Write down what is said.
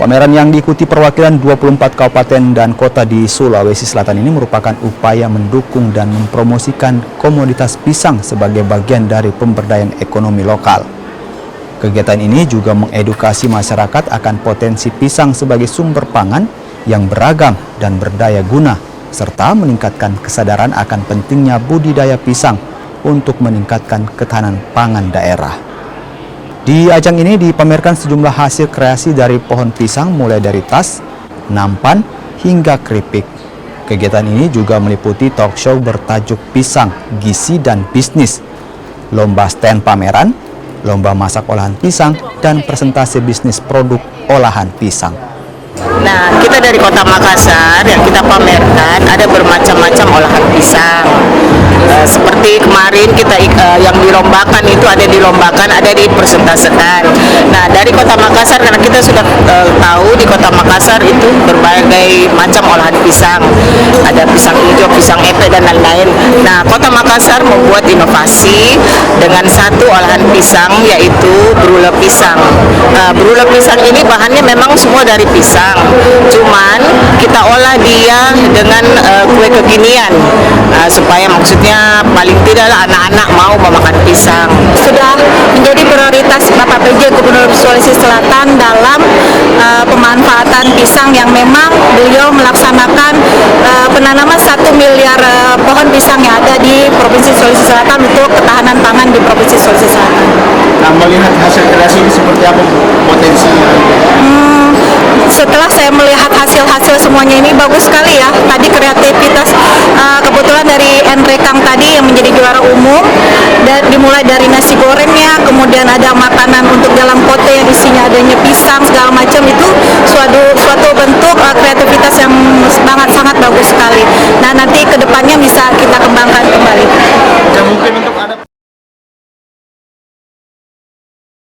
Pameran yang diikuti perwakilan 24 kabupaten dan kota di Sulawesi Selatan ini merupakan upaya mendukung dan mempromosikan komoditas pisang sebagai bagian dari pemberdayaan ekonomi lokal. Kegiatan ini juga mengedukasi masyarakat akan potensi pisang sebagai sumber pangan yang beragam dan berdaya guna, serta meningkatkan kesadaran akan pentingnya budidaya pisang untuk meningkatkan ketahanan pangan daerah. Di ajang ini dipamerkan sejumlah hasil kreasi dari pohon pisang mulai dari tas, nampan, hingga keripik. Kegiatan ini juga meliputi talk show bertajuk Pisang, Gizi dan Bisnis, lomba stand pameran, lomba masak olahan pisang, dan presentasi bisnis produk olahan pisang. Nah, kita dari Kota Makassar yang kita pamerkan ada bermacam-macam olahan pisang. Seperti kemarin kita yang dilombakan itu ada dipresentasekan. Nah, dari Kota Makassar karena kita sudah tahu di Kota Makassar itu berbagai macam olahan pisang. Ada pisang hijau, pisang epe dan lain-lain. Nah, Kota Makassar membuat inovasi dengan satu olahan pisang yaitu brule pisang. Brule pisang ini bahannya memang semua dari pisang. Cuman kita olah dia dengan kue kekinian supaya maksudnya paling tidaklah anak-anak mau memakan pisang. Sudah menjadi prioritas Bapak PJ Gubernur Sulawesi Selatan dalam pemanfaatan pisang yang memang beliau melaksanakan penanaman 1 miliar pohon pisang yang ada di Provinsi Sulawesi Selatan untuk ketahanan pangan di Provinsi Sulawesi Selatan. Nah, melihat hasil kreasi ini seperti apa potensinya? Setelah saya melihat hasil-hasil semuanya ini bagus sekali ya. Tadi kreativitas kebetulan dari Andre Kang tadi yang menjadi juara umum, dan dimulai dari nasi gorengnya, kemudian ada makanan untuk dalam pote yang isinya adanya pisang segala macam, itu suatu bentuk kreativitas yang sangat bagus sekali. Nah, nanti kedepannya bisa